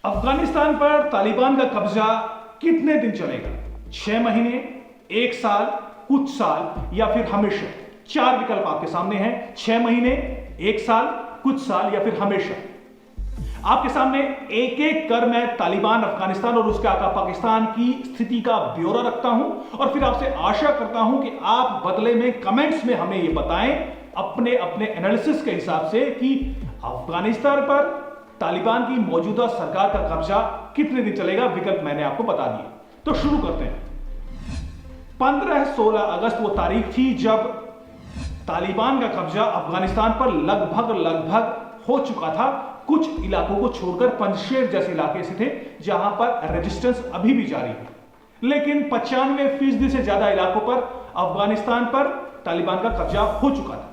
अफगानिस्तान पर तालिबान का कब्जा कितने दिन चलेगा? 6 महीने, 1 साल, कुछ साल या फिर हमेशा? 4 विकल्प आपके सामने हैं। 6 महीने, 1 साल, कुछ साल या फिर हमेशा। आपके सामने एक एक कर मैं तालिबान अफगानिस्तान और उसके आका पाकिस्तान की स्थिति का ब्यौरा रखता हूं और फिर आपसे आशा करता हूं कि आप बदले में कमेंट्स में हमें यह बताएं अपने अपने एनालिसिस के हिसाब से कि अफगानिस्तान पर तालिबान की मौजूदा सरकार का कब्जा कितने दिन चलेगा। विकल्प मैंने आपको बता दिए, तो शुरू करते हैं। 15-16 अगस्त वो तारीख थी जब तालिबान का कब्जा अफगानिस्तान पर लगभग हो चुका था। कुछ इलाकों को छोड़कर पंजशेर जैसे इलाके ऐसे थे जहां पर रेजिस्टेंस अभी भी जारी है, लेकिन 95% से ज्यादा इलाकों पर अफगानिस्तान पर तालिबान का कब्जा हो चुका था।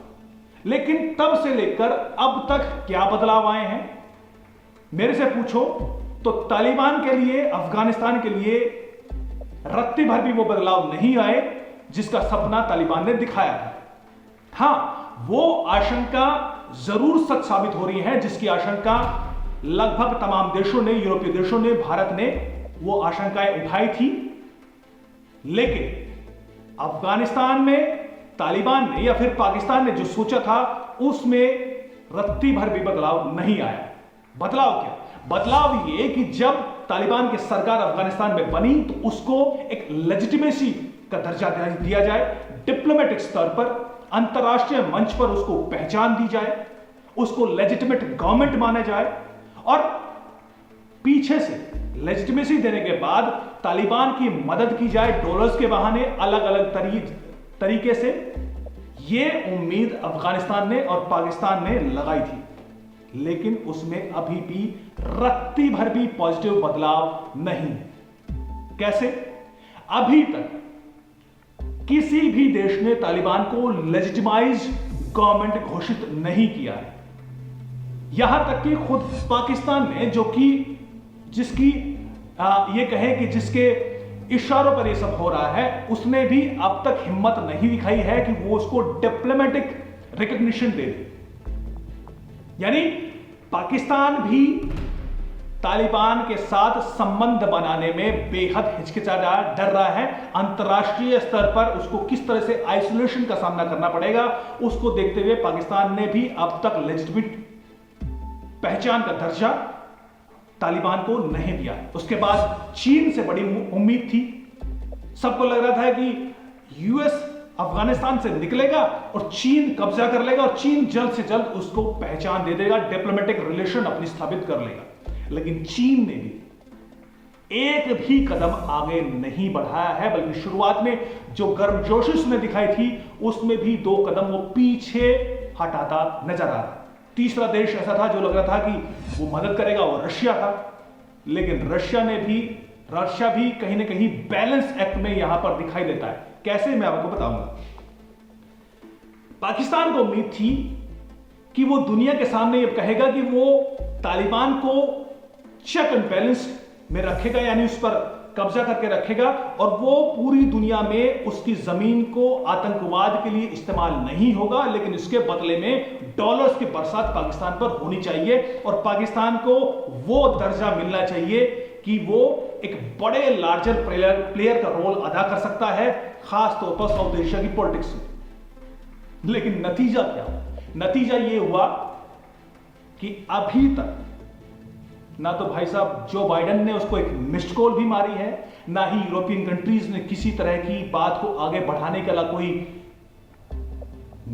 लेकिन तब से लेकर अब तक क्या बदलाव आए हैं मेरे से पूछो तो तालिबान के लिए, अफगानिस्तान के लिए रत्ती भर भी वो बदलाव नहीं आए जिसका सपना तालिबान ने दिखाया था। हां, वो आशंका जरूर सच साबित हो रही है जिसकी आशंका लगभग तमाम देशों ने, यूरोपीय देशों ने, भारत ने वो आशंकाएं उठाई थी। लेकिन अफगानिस्तान में तालिबान ने या फिर पाकिस्तान ने जो सोचा था उसमें रत्ती भर भी बदलाव नहीं आया। बदलाव क्या? बदलाव ये कि जब तालिबान की सरकार अफगानिस्तान में बनी तो उसको एक लेजिटिमेसी का दर्जा दिया जाए, डिप्लोमेटिक स्तर पर, अंतरराष्ट्रीय मंच पर उसको पहचान दी जाए, उसको लेजिटिमेट गवर्नमेंट माना जाए और पीछे से लेजिटिमेसी देने के बाद तालिबान की मदद की जाए डॉलर्स के बहाने, अलग अलग तरीके से। यह उम्मीद अफगानिस्तान ने और पाकिस्तान ने लगाई थी, लेकिन उसमें अभी भी रत्ती भर भी पॉजिटिव बदलाव नहीं। कैसे? अभी तक किसी भी देश ने तालिबान को लेजिटिमाइज गवर्नमेंट घोषित नहीं किया है। यहां तक कि खुद पाकिस्तान ने, जो कि जिसकी ये कहे कि जिसके इशारों पर ये सब हो रहा है, उसने भी अब तक हिम्मत नहीं दिखाई है कि वो उसको डिप्लोमेटिक रिकॉग्निशन दे दे। यानी पाकिस्तान भी तालिबान के साथ संबंध बनाने में बेहद हिचकिचा डर रहा है। अंतरराष्ट्रीय स्तर पर उसको किस तरह से आइसोलेशन का सामना करना पड़ेगा, उसको देखते हुए पाकिस्तान ने भी अब तक लेजिटिमेट पहचान का दर्जा तालिबान को नहीं दिया। उसके बाद चीन से बड़ी उम्मीद थी। सबको लग रहा था कि यूएस अफगानिस्तान से निकलेगा और चीन कब्जा कर लेगा और चीन जल्द से जल्द उसको पहचान दे देगा, डिप्लोमेटिक रिलेशन अपनी स्थापित कर लेगा। लेकिन चीन ने भी एक भी कदम आगे नहीं बढ़ाया है, बल्कि शुरुआत में जो गर्मजोशी उसने दिखाई थी उसमें भी 2 कदम वो पीछे हटाता नजर आ रहा। तीसरा देश ऐसा था जो लग रहा था कि वो मदद करेगा, वो रशिया था। लेकिन रशिया भी कहीं ना कहीं बैलेंस एक्ट में यहां पर दिखाई देता है। कैसे, मैं आपको बताऊंगा। पाकिस्तान को उम्मीद थी कि वो दुनिया के सामने ये कहेगा कि वो तालिबान को चेक एंड बैलेंस में रखेगा, यानी उस पर कब्जा करके रखेगा और वो पूरी दुनिया में उसकी जमीन को आतंकवाद के लिए इस्तेमाल नहीं होगा, लेकिन इसके बदले में डॉलर्स की बरसात पाकिस्तान पर होनी चाहिए और पाकिस्तान को वो दर्जा मिलना चाहिए कि वो एक बड़े लार्जर प्लेयर का रोल अदा कर सकता है, खास तौर पर साउथ एशिया की पॉलिटिक्स में। लेकिन नतीजा क्या? नतीजा ये हुआ कि अभी तक ना तो भाई साहब जो बाइडेन ने उसको एक मिस्ड कॉल भी मारी है, ना ही यूरोपियन कंट्रीज ने किसी तरह की बात को आगे बढ़ाने के लिए कोई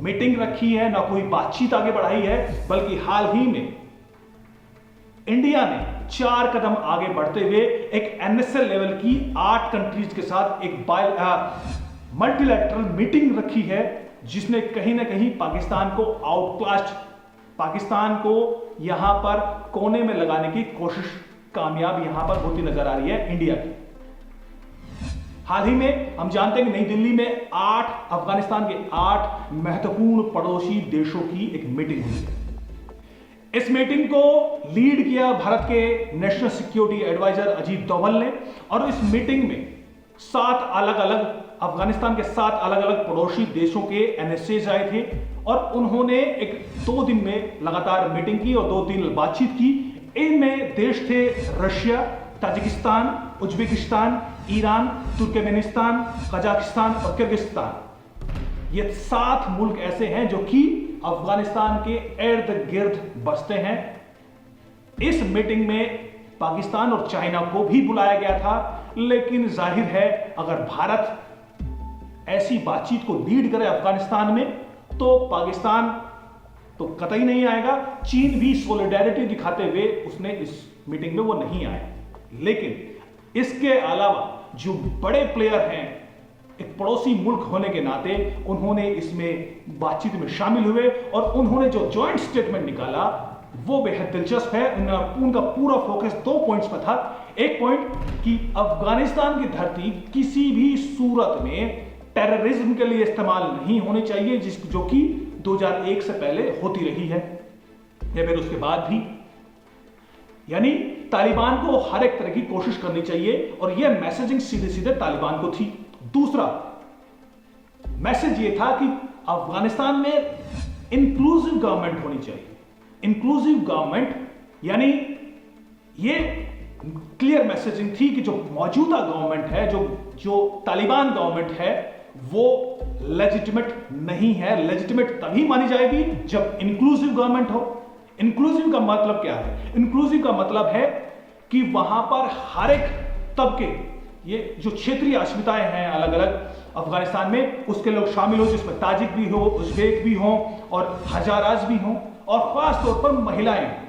मीटिंग रखी है, ना कोई बातचीत आगे बढ़ाई है। बल्कि हाल ही में इंडिया ने 4 कदम आगे बढ़ते हुए एक एनएसएल लेवल की 8 कंट्रीज के साथ एक मल्टीलैटरल मीटिंग रखी है, जिसने कहीं ना कहीं पाकिस्तान को आउटक्लास्ट, पाकिस्तान को यहां पर कोने में लगाने की कोशिश कामयाब यहां पर होती नजर आ रही है इंडिया की। हाल ही में हम जानते हैं कि नई दिल्ली में अफगानिस्तान के 8 महत्वपूर्ण पड़ोसी देशों की एक मीटिंग हुई है। इस मीटिंग को लीड किया भारत के national security advisor Ajit Doval ने और इस मीटिंग में 7 अलग अलग अफगानिस्तान के 7 अलग अलग पड़ोसी देशों के एनएसएज आए थे और उन्होंने एक 2 दिन में लगातार मीटिंग की और 2 दिन बातचीत की। इनमें देश थे Russia, Tajikistan, Uzbekistan, Iran, Turkmenistan, Kazakhstan और किर्गिस्तान। ये 7 मुल्क ऐसे हैं जो कि अफगानिस्तान के इर्द गिर्द बसते हैं। इस मीटिंग में पाकिस्तान और चाइना को भी बुलाया गया था, लेकिन जाहिर है अगर भारत ऐसी बातचीत को लीड करे अफगानिस्तान में तो पाकिस्तान तो कतई नहीं आएगा। चीन भी सॉलिडेरिटी दिखाते हुए उसने इस मीटिंग में वो नहीं आया। लेकिन इसके अलावा जो बड़े प्लेयर हैं, एक पड़ोसी मुल्क होने के नाते उन्होंने इसमें बातचीत में शामिल हुए और उन्होंने जो जॉइंट स्टेटमेंट निकाला वो बेहद दिलचस्प है। उनका पूरा फोकस 2 पॉइंट्स पर था। एक पॉइंट कि अफगानिस्तान की धरती किसी भी सूरत में टेररिज्म के लिए इस्तेमाल नहीं होनी चाहिए, जो कि 2001 से पहले होती रही है या फिर उसके बाद भी। यानी तालिबान को हर एक तरह की कोशिश करनी चाहिए और यह मैसेजिंग सीधे सीधे तालिबान को थी। दूसरा मैसेज यह था कि अफगानिस्तान में इंक्लूसिव गवर्नमेंट होनी चाहिए। इंक्लूसिव गवर्नमेंट यानी यह क्लियर मैसेजिंग थी कि जो मौजूदा गवर्नमेंट है, जो तालिबान गवर्नमेंट है, वो लेजिटिमेट नहीं है। लेजिटिमेट तभी मानी जाएगी जब इंक्लूसिव गवर्नमेंट हो। इंक्लूसिव का मतलब क्या है? इंक्लूसिव का मतलब है कि वहां पर हर एक तबके, ये जो क्षेत्रीय अस्मिताएं हैं अलग अलग अफगानिस्तान में, उसके लोग शामिल हो, जिसमें ताजिक भी हो, उज्बेक भी हो और हजाराज भी हो और खास तौर पर महिलाएं।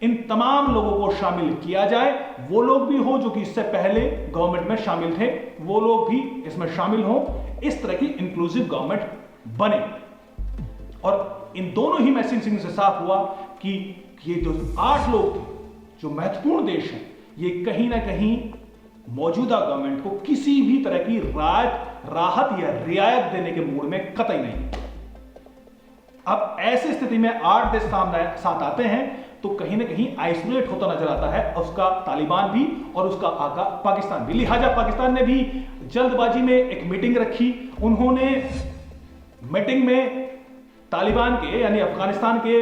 इन तमाम लोगों को शामिल किया जाए। वो लोग भी हो जो कि इससे पहले गवर्नमेंट में शामिल थे, वो लोग भी इसमें शामिल हो। इस तरह की इंक्लूसिव गवर्नमेंट बने। और इन दोनों ही मैसेजिंग से साफ हुआ कि ये जो 8 लोग थे, जो महत्वपूर्ण देश हैं, ये कहीं ना कहीं मौजूदा गवर्नमेंट को किसी भी तरह की राहत या रियायत देने के मूड में कतई नहीं। अब ऐसी स्थिति में 8 देश साथ आते हैं तो कहीं ना कहीं आइसोलेट होता नजर आता है उसका तालिबान भी और उसका आका पाकिस्तान भी। लिहाजा पाकिस्तान ने भी जल्दबाजी में एक मीटिंग रखी। उन्होंने मीटिंग में तालिबान के यानी अफगानिस्तान के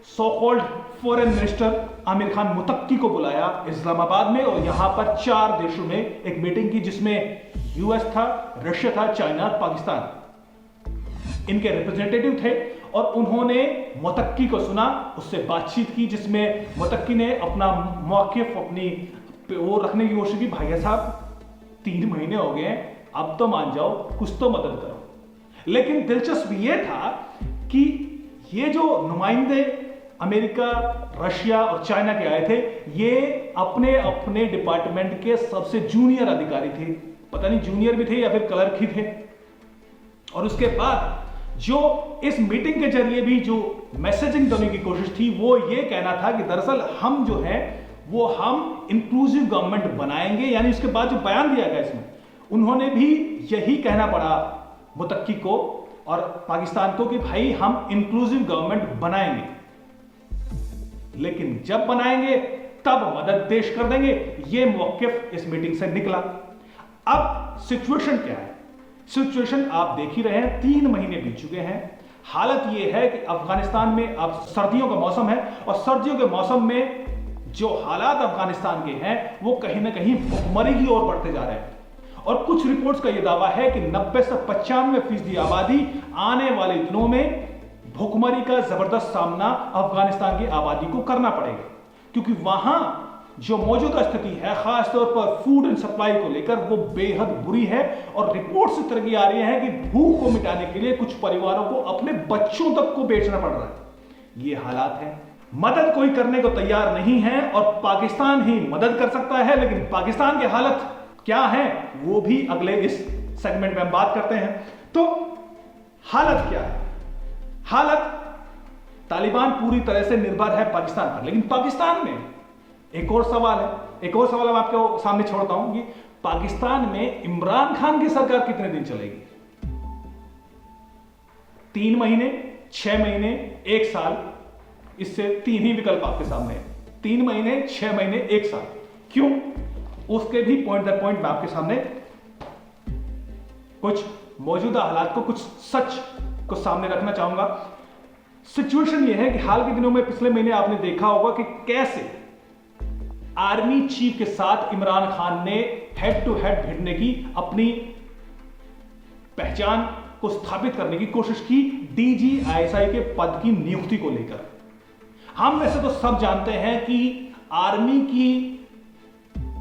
so called foreign minister Amir Khan Muttaqi को बुलाया इस्लामाबाद में और यहां पर 4 देशों में एक मीटिंग की, जिसमें यूएस था, रशिया था, चाइना, पाकिस्तान इनके रिप्रेजेंटेटिव थे। और उन्होंने मुतक्की को सुना, उससे बातचीत की, जिसमें मुतक्की ने अपना मौक़िफ़ अपनी वो रखने की कोशिश की। भैया साहब 3 महीने हो गए, अब तो मान जाओ, कुछ तो मदद करो। लेकिन दिलचस्प ये था कि ये जो नुमाइंदे अमेरिका, रशिया और चाइना के आए थे, ये अपने अपने डिपार्टमेंट के सबसे जूनियर अधिकारी थे। पता नहीं जूनियर भी थे या फिर क्लर्क ही थे। और उसके बाद जो इस मीटिंग के जरिए भी जो मैसेजिंग देने की कोशिश थी, वो ये कहना था कि दरअसल हम जो है वो हम इंक्लूसिव गवर्नमेंट बनाएंगे। यानी उसके बाद जो बयान दिया गया इसमें, उन्होंने भी यही कहना पड़ा मुतक्की को और पाकिस्तान को कि भाई हम इंक्लूसिव गवर्नमेंट बनाएंगे, लेकिन जब बनाएंगे तब मदद पेश कर देंगे। ये मौक़िफ़ इस मीटिंग से निकला। अब सिचुएशन क्या है? सिचुएशन आप देख ही रहे हैं, 3 महीने बीत चुके हैं। हालत यह है कि अफगानिस्तान में अब सर्दियों का मौसम है और सर्दियों के मौसम में जो हालात अफगानिस्तान के हैं वो कहीं ना कहीं भुखमरी की ओर बढ़ते जा रहे हैं। और कुछ रिपोर्ट्स का यह दावा है कि 90 से 95% आबादी आने वाले दिनों में भुखमरी का जबरदस्त सामना अफगानिस्तान की आबादी को करना पड़ेगा, क्योंकि वहां जो मौजूदा स्थिति है खासतौर पर फूड एंड सप्लाई को लेकर वो बेहद बुरी है। और रिपोर्ट्स इस तरह की आ रही है कि भूख को मिटाने के लिए कुछ परिवारों को अपने बच्चों तक को बेचना पड़ रहा है। ये हालात है। मदद कोई करने को तैयार नहीं है और पाकिस्तान ही मदद कर सकता है, लेकिन पाकिस्तान की हालत क्या है वो भी अगले इस सेगमेंट में हम बात करते हैं। तो हालत क्या है? हालत, तालिबान पूरी तरह से निर्भर है पाकिस्तान पर, लेकिन पाकिस्तान में एक और सवाल है। एक और सवाल मैं आपके सामने छोड़ता हूं कि पाकिस्तान में इमरान खान की सरकार कितने दिन चलेगी? 3 महीने, 6 महीने, 1 साल? इससे 3 ही विकल्प आपके सामने है। 3 महीने, 6 महीने, 1 साल। क्यों? उसके भी पॉइंट दर पॉइंट मैं आपके सामने कुछ मौजूदा हालात को, कुछ सच को सामने रखना चाहूंगा। सिचुएशन यह है कि हाल के दिनों में, पिछले महीने आपने देखा होगा कि कैसे आर्मी चीफ के साथ इमरान खान ने हेड टू हेड भिड़ने की, अपनी पहचान को स्थापित करने की कोशिश की DGISI के पद की नियुक्ति को लेकर। हम वैसे तो सब जानते हैं कि आर्मी की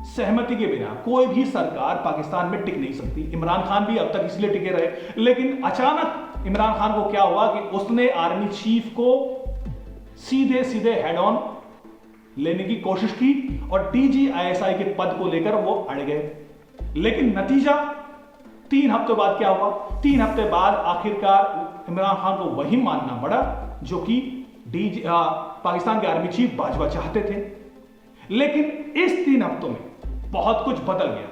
सहमति के बिना कोई भी सरकार पाकिस्तान में टिक नहीं सकती। इमरान खान भी अब तक इसलिए टिके रहे, लेकिन अचानक इमरान खान को क्या हुआ कि उसने आर्मी चीफ को सीधे सीधे हेड ऑन लेने की कोशिश की और DGISI के पद को लेकर वो अड़ गए। लेकिन नतीजा 3 हफ्ते बाद क्या हुआ? 3 हफ्ते बाद आखिरकार इमरान खान को वही मानना पड़ा जो कि पाकिस्तान के आर्मी चीफ बाजवा चाहते थे। लेकिन इस 3 हफ्तों में बहुत कुछ बदल गया।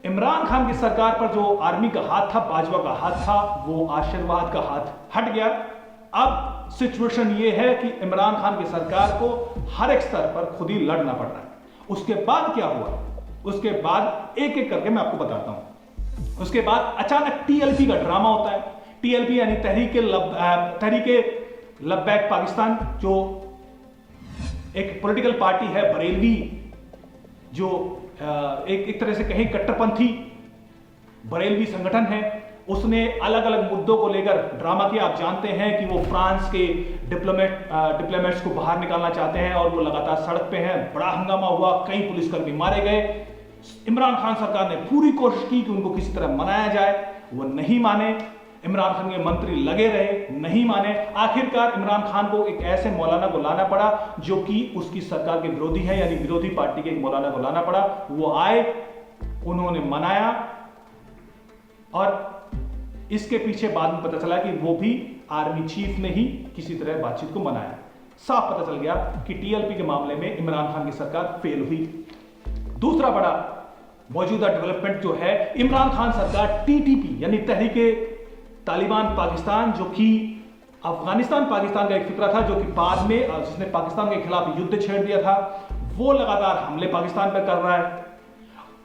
इमरान खान की सरकार पर जो आर्मी का हाथ था, बाजवा का हाथ था, वो आशीर्वाद का हाथ हट गया। अब सिचुएशन ये है कि इमरान खान की सरकार को हर एक स्तर पर खुद ही लड़ना पड़ रहा है। उसके बाद क्या हुआ? उसके बाद एक एक करके मैं आपको बताता हूं। उसके बाद अचानक TLP का ड्रामा होता है। TLP यानी तहरीके लब्बैक पाकिस्तान, जो एक पॉलिटिकल पार्टी है बरेलवी, जो एक तरह से कहें कट्टरपंथी बरेलवी संगठन है। उसने अलग अलग मुद्दों को लेकर ड्रामा किया। आप जानते हैं कि वो फ्रांस के डिप्लोमेट्स को बाहर निकालना चाहते हैं और वो लगातार सड़क पे हैं। बड़ा हंगामा हुआ, कई पुलिसकर्मी मारे गए। इमरान खान सरकार ने पूरी कोशिश की कि उनको किसी तरह मनाया जाए, वो नहीं माने। इमरान खान के मंत्री लगे रहे, नहीं माने। आखिरकार इमरान खान को एक ऐसे मौलाना को लाना पड़ा जो कि उसकी सरकार के विरोधी है, यानी विरोधी पार्टी के एक मौलाना को लाना पड़ा। वो आए, उन्होंने मनाया और इसके पीछे बाद में पता चला कि वो भी आर्मी चीफ ने ही किसी तरह बातचीत को मनाया। साफ पता चल गया कि TLP के मामले में इमरान खान की सरकार फेल हुई। दूसरा बड़ा मौजूदा डेवलपमेंट जो है, इमरान खान सरकार TTP यानी तहरीके तालिबान पाकिस्तान, जो कि अफगानिस्तान पाकिस्तान का एक फिक्रा था, जो कि बाद में जिसने पाकिस्तान के खिलाफ युद्ध छेड़ दिया था, वो लगातार हमले पाकिस्तान पर कर रहा है।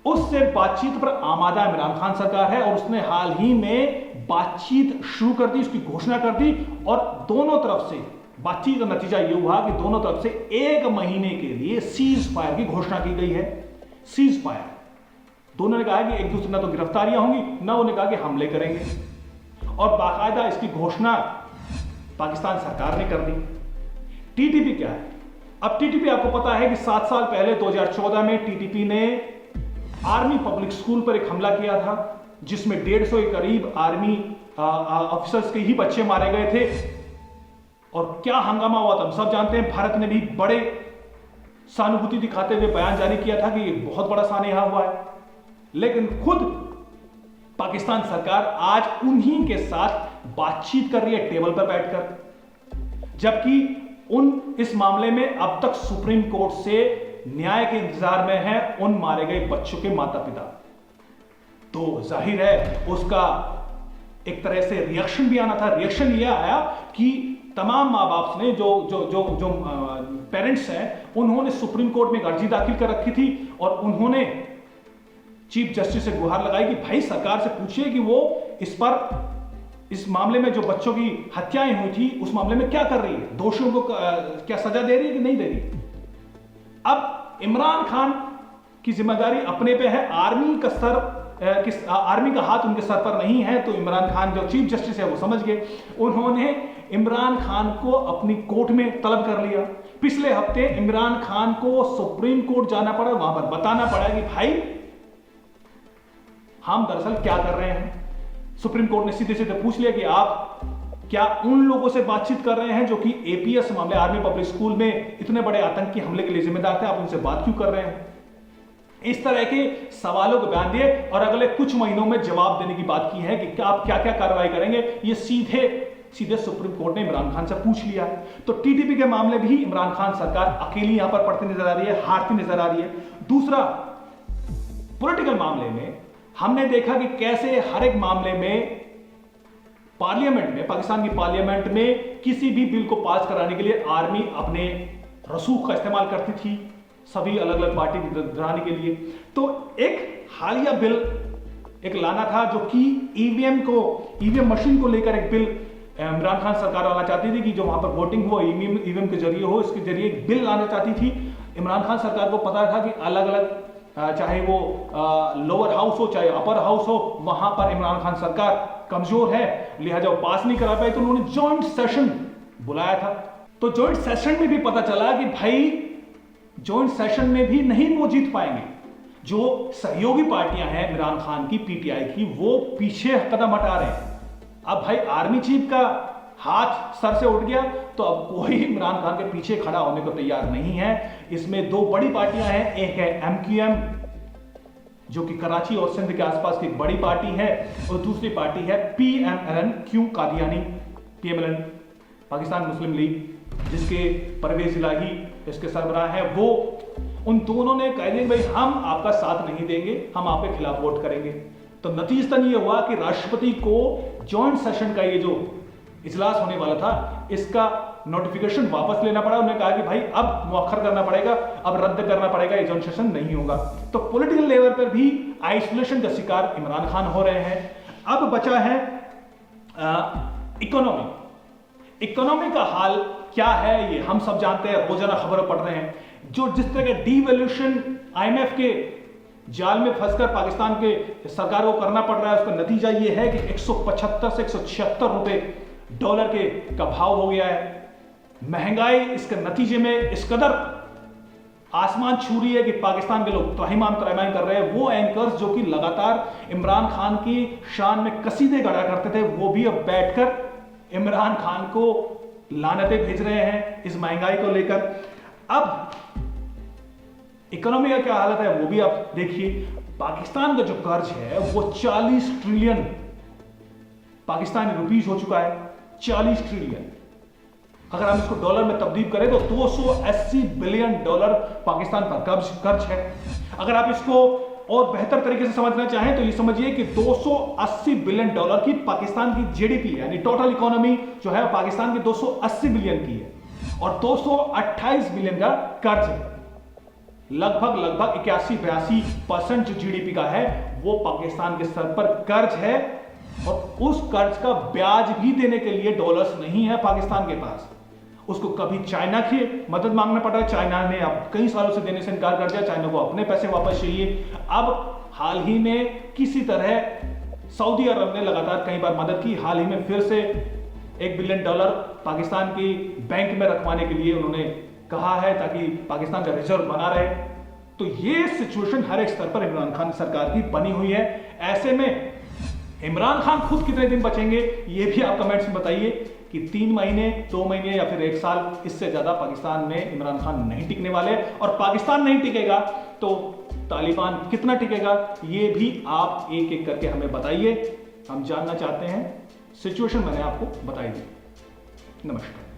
उससे बातचीत पर आमादा इमरान खान सरकार है और उसने हाल ही में बातचीत शुरू कर दी, उसकी घोषणा कर दी। और दोनों तरफ से बातचीत का नतीजा यह हुआ कि दोनों तरफ से 1 महीने के लिए सीज फायर की घोषणा की गई है। सीज फायर, दोनों ने कहा कि एक दूसरे ना तो गिरफ्तारियां होंगी, ना उन्होंने कहा कि हमले करेंगे। और बाकायदा इसकी घोषणा पाकिस्तान सरकार ने कर दी। TTP क्या है? अब TTP आपको पता है कि 7 साल पहले 2014 में TTP ने आर्मी पब्लिक स्कूल पर एक हमला किया था, जिसमें 150 के करीब आर्मी ऑफिसर्स के ही बच्चे मारे गए थे। और क्या हंगामा हुआ था हम सब जानते हैं। भारत ने भी बड़े सहानुभूति दिखाते हुए बयान जारी किया था कि ये बहुत बड़ा सानेहा हुआ है। लेकिन खुद पाकिस्तान सरकार आज उन्हीं के साथ बातचीत कर रही है टेबल पर बैठकर, जबकि इस मामले में अब तक सुप्रीम कोर्ट से न्याय के इंतजार में है उन मारे गए बच्चों के माता पिता। तो जाहिर है उसका एक तरह से रिएक्शन भी आना था। रिएक्शन यह आया कि तमाम माँ बाप ने जो पेरेंट्स हैं, उन्होंने सुप्रीम कोर्ट में एक अर्जी दाखिल कर रखी थी और उन्होंने चीफ जस्टिस से गुहार लगाई कि भाई सरकार से पूछिए कि वो इस मामले में जो बच्चों की हत्याएं हुई थी उस मामले में क्या कर रही है, दोषियों को क्या सजा दे रही है कि नहीं दे रही। अब इमरान खान की जिम्मेदारी अपने पे है। आर्मी का हाथ उनके सर पर नहीं है। तो इमरान खान जो चीफ जस्टिस है वो समझ गए। उन्होंने इमरान खान को अपनी कोर्ट में तलब कर लिया। पिछले हफ्ते इमरान खान को सुप्रीम कोर्ट जाना पड़ा, वहां पर बताना पड़ा कि भाई हम दरअसल क्या कर रहे हैं। सुप्रीम कोर्ट ने सीधे सीधे पूछ लिया कि आप क्या उन लोगों से बातचीत कर रहे हैं जो कि APS मामले, आर्मी पब्लिक स्कूल में इतने बड़े आतंकी हमले के लिए जिम्मेदार थे, आप उनसे बात क्यों कर रहे हैं। इस तरह के सवालों को बयान दिए और अगले कुछ महीनों में जवाब देने की बात की है कि आप क्या क्या कार्रवाई करेंगे। ये सीधे सुप्रीम कोर्ट ने इमरान खान से पूछ लिया है। तो TTP के मामले भी इमरान खान सरकार अकेली यहां पर पड़ती नजर आ रही है, हारती नजर आ रही है। दूसरा, पॉलिटिकल मामले में हमने देखा कि कैसे हर एक मामले में पार्लियामेंट में, पाकिस्तान की पार्लियामेंट में किसी भी बिल को पास कराने के लिए आर्मी अपने रसूख का इस्तेमाल करती थी, सभी अलग अलग पार्टी डराने के लिए। तो एक हालिया बिल एक लाना था जो कि ईवीएम मशीन को लेकर एक बिल इमरान खान सरकार लाना चाहती थी कि जो वहां पर वोटिंग हो ईवीएम के जरिए हो, इसके जरिए एक बिल लाना चाहती थी। इमरान खान सरकार को पता था कि अलग अलग चाहे वो लोअर हाउस हो चाहे अपर हाउस हो, वहां पर इमरान खान सरकार कमजोर है, लिहाजा वो पास नहीं करा पाए, तो उन्होंने जॉइंट सेशन बुलाया था। तो जॉइंट सेशन में भी पता चला कि भाई जॉइंट सेशन में भी नहीं वो जीत पाएंगे। जो सहयोगी पार्टियां हैं इमरान खान की, पीटीआई की, वो पीछे कदम हटा रहे हैं। अब भाई आर्मी चीफ का हाथ सर से उठ गया, तो अब कोई इमरान खान के पीछे खड़ा होने को तैयार नहीं है। इसमें दो बड़ी पार्टियां हैं, एक है एमक्यूएम जो कि कराची और सिंध के आसपास की एक बड़ी पार्टी है, और दूसरी पार्टी है पीएमएलएन, क्यों कादियानी, पीएमएलएन पाकिस्तान मुस्लिम लीग, जिसके परवेज इलाही इसके सरबराह है। वो उन दोनों ने कह दिया भाई हम आपका साथ नहीं देंगे, हम आपके खिलाफ वोट करेंगे। तो नतीजतन ये हुआ कि राष्ट्रपति को जॉइंट सेशन का ये जो इजलास होने वाला था, इसका नोटिफिकेशन वापस लेना पड़ा। उन्होंने कहा कि भाई अब मुअख्खर करना पड़ेगा, अब रद्द करना पड़ेगा, ये जॉइंट सेशन नहीं होगा। तो पॉलिटिकल लेवल पर भी आइसोलेशन का शिकार इमरान खान हो रहे हैं। अब बचा है इकोनॉमी का हाल क्या है, ये हम सब जानते हैं, रोजाना खबरें पढ़ रहे हैं। जो जिस तरह के डीवैल्यूएशन आईएमएफ के जाल में फंसकर पाकिस्तान के सरकार को करना पड़ रहा है, उसका नतीजा यह है कि 175 से 176 रुपए डॉलर का भाव हो गया है। महंगाई इसके नतीजे में इस कदर आसमान छू रही है कि पाकिस्तान के लोग त्राहिमाम कर रहे हैं। वो एंकर्स जो कि लगातार इमरान खान की शान में कसीदे गढ़ा करते थे, वो भी अब बैठकर इमरान खान को लानतें भेज रहे हैं इस महंगाई को लेकर। अब इकोनॉमी का क्या हालत है वो भी आप देखिए। पाकिस्तान का जो कर्ज है वो 40 ट्रिलियन पाकिस्तानी रुपीस हो चुका है, 40 ट्रिलियन। अगर हम इसको डॉलर में तब्दील करें तो 280 बिलियन डॉलर पाकिस्तान पर कर्ज है। अगर आप इसको और बेहतर तरीके से समझना चाहें तो ये समझिए कि 280 बिलियन डॉलर की पाकिस्तान की जीडीपी यानी टोटल इकोनॉमी जो है पाकिस्तान की 280 बिलियन की है, और 228 बिलियन का कर्ज है। लगभग 81-82% जो जीडीपी का है वो पाकिस्तान के सर पर कर्ज है, और उस कर्ज का ब्याज भी देने के लिए डॉलर्स नहीं है पाकिस्तान के पास। उसको कभी चाइना की मदद मांगना पड़ रहा है, चाइना ने अब कई सालों से देने से इनकार कर दिया, चाइना को अपने पैसे वापस चाहिए। अब हाल ही में किसी तरह सऊदी अरब ने लगातार कई बार मदद की, हाल ही में फिर से $1 बिलियन पाकिस्तान की बैंक में रखवाने के लिए उन्होंने कहा है, ताकि पाकिस्तान का रिजर्व बना रहे। तो ये सिचुएशन हर एक स्तर पर इमरान खान सरकार की बनी हुई है। ऐसे में इमरान खान खुद कितने दिन बचेंगे ये भी आप कमेंट्स में बताइए कि 3 महीने, 2 महीने या फिर 1 साल, इससे ज्यादा पाकिस्तान में इमरान खान नहीं टिकने वाले। और पाकिस्तान नहीं टिकेगा तो तालिबान कितना टिकेगा ये भी आप एक एक करके हमें बताइए, हम जानना चाहते हैं। सिचुएशन मैंने आपको बताई दी। नमस्कार।